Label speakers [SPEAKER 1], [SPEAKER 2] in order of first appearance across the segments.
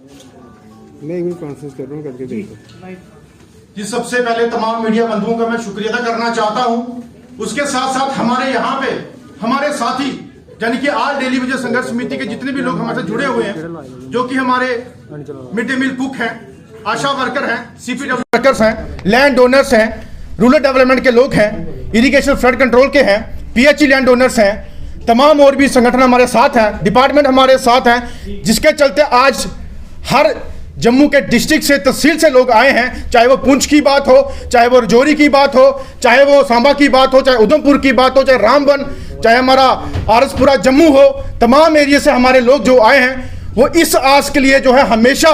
[SPEAKER 1] मैं एक कॉन्फ्रेंस कर रहा हूँ, करके देखो
[SPEAKER 2] जी। सबसे पहले तमाम मीडिया बंधुओं का मैं शुक्रिया अदा करना चाहता हूं। उसके साथ साथ हमारे यहाँ पे हमारे साथी यानी कि आज डेली विजय संघर्ष समिति के जितने भी लोग हमारे साथ जुड़े हुए हैं, जो कि हमारे मिड डे मील कुक हैं, आशा वर्कर हैं, सीपीडब्ल्यू वर्कर्स हैं, लैंड डोनर्स हैं, रूरल डेवलपमेंट के लोग हैं, इरिगेशन फ्लड कंट्रोल के हैं, पीएचई लैंड डोनर्स हैं, तमाम और भी संगठन हमारे साथ हैं, डिपार्टमेंट हमारे साथ हैं, जिसके चलते आज हर जम्मू के डिस्ट्रिक्ट से तहसील से लोग आए हैं। चाहे वो पुंछ की बात हो, चाहे वो रजौरी की बात हो, चाहे वो सांबा की बात हो, चाहे उधमपुर की बात हो, चाहे रामबन, चाहे हमारा आरसपुरा जम्मू हो, तमाम एरिया से हमारे लोग जो आए हैं वो इस आस के लिए जो है हमेशा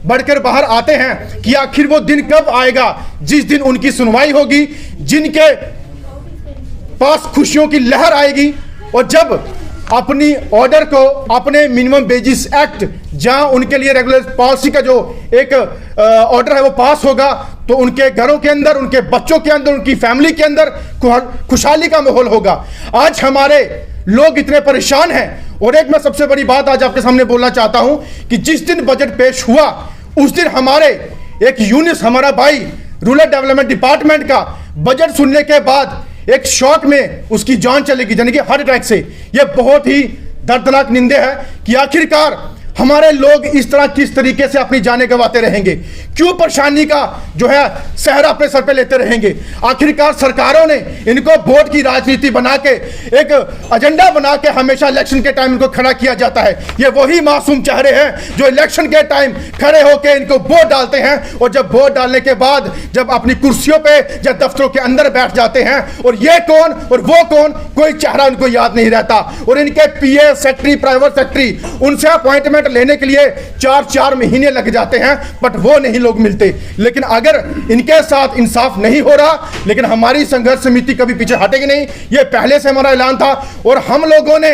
[SPEAKER 2] बढ़कर बाहर आते हैं कि आखिर वो दिन कब आएगा जिस दिन उनकी सुनवाई होगी, जिनके पास खुशियों की लहर आएगी और जब अपनी ऑर्डर को अपने मिनिमम वेजेस एक्ट जहां उनके लिए रेगुलर पॉलिसी का जो एक ऑर्डर है वो पास होगा, तो उनके घरों के अंदर, उनके बच्चों के अंदर, उनकी फैमिली के अंदर खुशहाली का माहौल होगा। आज हमारे लोग इतने परेशान हैं और एक मैं सबसे बड़ी बात आज आपके सामने बोलना चाहता हूं कि जिस दिन बजट पेश हुआ उस दिन हमारे एक यूनिस, हमारा भाई रूरल डेवलपमेंट डिपार्टमेंट का बजट सुनने के बाद एक शॉक में उसकी जान चलेगी, यानी कि हार्ट अटैक से। यह बहुत ही दर्दनाक निंदे है कि आखिरकार हमारे लोग इस तरह किस तरीके से अपनी जानें गंवाते रहेंगे, क्यों परेशानी का जो है सहरा अपने सर पे लेते रहेंगे। आखिरकार सरकारों ने इनको वोट की राजनीति बना के एक एजेंडा बना के हमेशा इलेक्शन के टाइम इनको खड़ा किया जाता है। ये वही मासूम चेहरे हैं जो इलेक्शन के टाइम खड़े होकर इनको वोट डालते हैं और जब वोट डालने के बाद जब अपनी कुर्सियों पे या दफ्तरों के अंदर बैठ जाते हैं और ये कौन और वो कौन, कोई चेहरा उनको याद नहीं रहता। और इनके पीए सेक्रेटरी, प्राइवेट सेक्रेटरी, उनसे अपॉइंटमेंट लेने के लिए 4-4 महीने लग जाते हैं, बट वो नहीं लोग मिलते। लेकिन अगर इनके साथ इंसाफ नहीं हो रहा, लेकिन हमारी संघर्ष समिति कभी पीछे हटेगी नहीं। ये पहले से हमारा ऐलान था और हम लोगों ने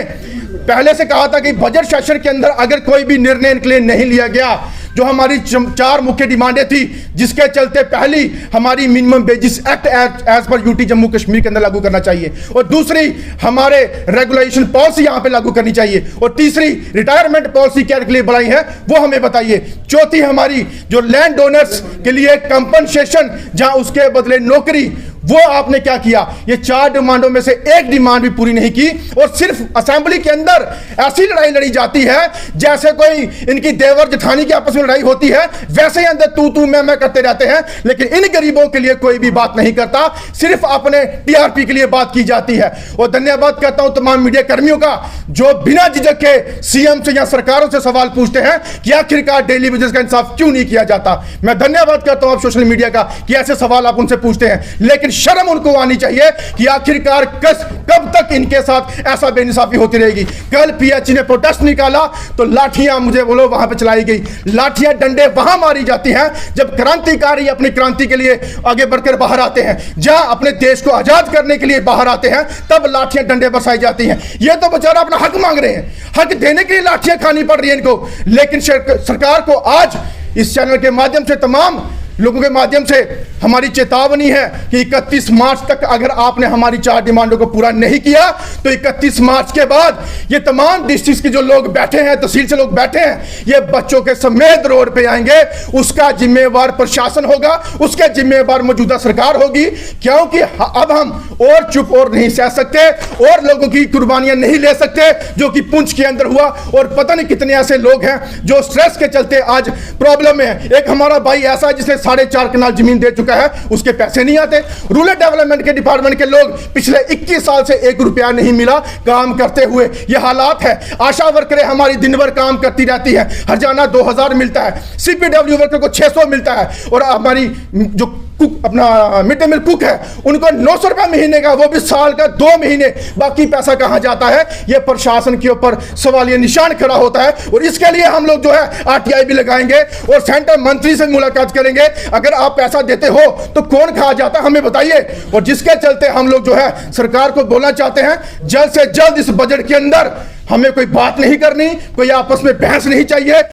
[SPEAKER 2] पहले से कहा था कि बजट सेशन के अंदर अगर कोई भी निर्णय इनके लिए नहीं लिया गया, जो हमारी 4 मुख्य डिमांडें थी, जिसके चलते पहली हमारी minimum wages act as per UT Jammu Kashmir के अंदर लागू करना चाहिए, और दूसरी हमारे रेगुलेशन पॉलिसी यहां पे लागू करनी चाहिए, और तीसरी रिटायरमेंट पॉलिसी क्या के लिए बनाई है वो हमें बताइए, चौथी हमारी जो लैंड डोनर्स के लिए कंपनसेशन जहां उसके बदले नौकरी, वो आपने क्या किया। ये 4 डिमांडों में से एक डिमांड भी पूरी नहीं की और सिर्फ असेंबली के अंदर ऐसी लड़ाई लड़ी जाती है जैसे कोई इनकी देवर जेठानी की आपस में लड़ाई होती है, वैसे ही अंदर तू मैं करते रहते हैं। लेकिन इन गरीबों के लिए कोई भी बात नहीं करता, सिर्फ अपने टीआरपी के लिए बात की जाती है। और धन्यवाद करता हूं तमाम मीडिया कर्मियों का जो बिना झिझक के सीएम से या सरकारों से सवाल पूछते हैं कि आखिरकार डेली वेजेस का इंसाफ क्यों नहीं किया जाता। मैं धन्यवाद करता हूं आप सोशल मीडिया का कि ऐसे सवाल आप उनसे पूछते हैं, लेकिन शर्म उनको आनी चाहिए कि आखिरकार कब तक इनके साथ ऐसा बेइंसाफी होती रहेगी। कल पीएचई ने प्रोटेस्ट निकाला तो लाठियां, मुझे बोलो, वहां पे चलाई गई, लाठियां डंडे वहां मारी जाती हैं जब क्रांतिकारी अपनी क्रांति के लिए आगे बढ़कर बाहर आते हैं, जहां अपने देश को आजाद करने के लिए बाहर आते हैं, तब लाठियां डंडे बरसाई जाती हैं। ये तो बेचारा अपना हक मांग रहे हैं, हक देने के लिए लाठियां खानी पड़ रही है इनको। लेकिन सरकार को आज इस चैनल के माध्यम से, तमाम लोगों के माध्यम से हमारी चेतावनी है कि 31 मार्च तक अगर आपने हमारी 4 डिमांडों को पूरा नहीं किया तो 31 मार्च के बाद ये तमाम डिस्ट्रिक्ट के जो लोग बैठे हैं, तहसील से लोग बैठे हैं, ये बच्चों के समेत रोड पे आएंगे। उसका जिम्मेवार प्रशासन होगा, उसके जिम्मेवार मौजूदा सरकार होगी, क्योंकि अब हम और चुप और नहीं सह सकते और लोगों की कुर्बानियां नहीं ले सकते जो कि पुंछ के अंदर हुआ। और पता नहीं कितने ऐसे लोग हैं जो स्ट्रेस के चलते आज प्रॉब्लम में है। एक हमारा भाई ऐसा है जिसने 4.5 कनाल जमीन दे चुका है, उसके पैसे नहीं आते। रूरल डेवलपमेंट के डिपार्टमेंट के लोग पिछले 21 साल से 1 रुपया नहीं मिला काम करते हुए, ये हालात है। आशा वर्करें हमारी दिन भर काम करती रहती है, हरजाना 2000 मिलता है, सीपीडब्ल्यू वर्कर को 600 मिलता है, और हमारी जो कुक, अपना मिड डे मील कुक है, उनको 900 रुपया महीने का, वो भी साल का 2 महीने, बाकी पैसा कहां जाता है। ये प्रशासन के ऊपर सवालिया निशान खड़ा होता है और इसके लिए हम लोग जो है आरटीआई भी लगाएंगे और सेंट्रल मंत्री से मुलाकात करेंगे। अगर आप पैसा देते हो तो कौन खा जाता है हमें बताइए। और जिसके चलते हम लोग जो है सरकार को बोलना चाहते हैं, जल्द से जल्द इस बजट के अंदर हमें कोई बात नहीं करनी, कोई आपस में बहस नहीं चाहिए।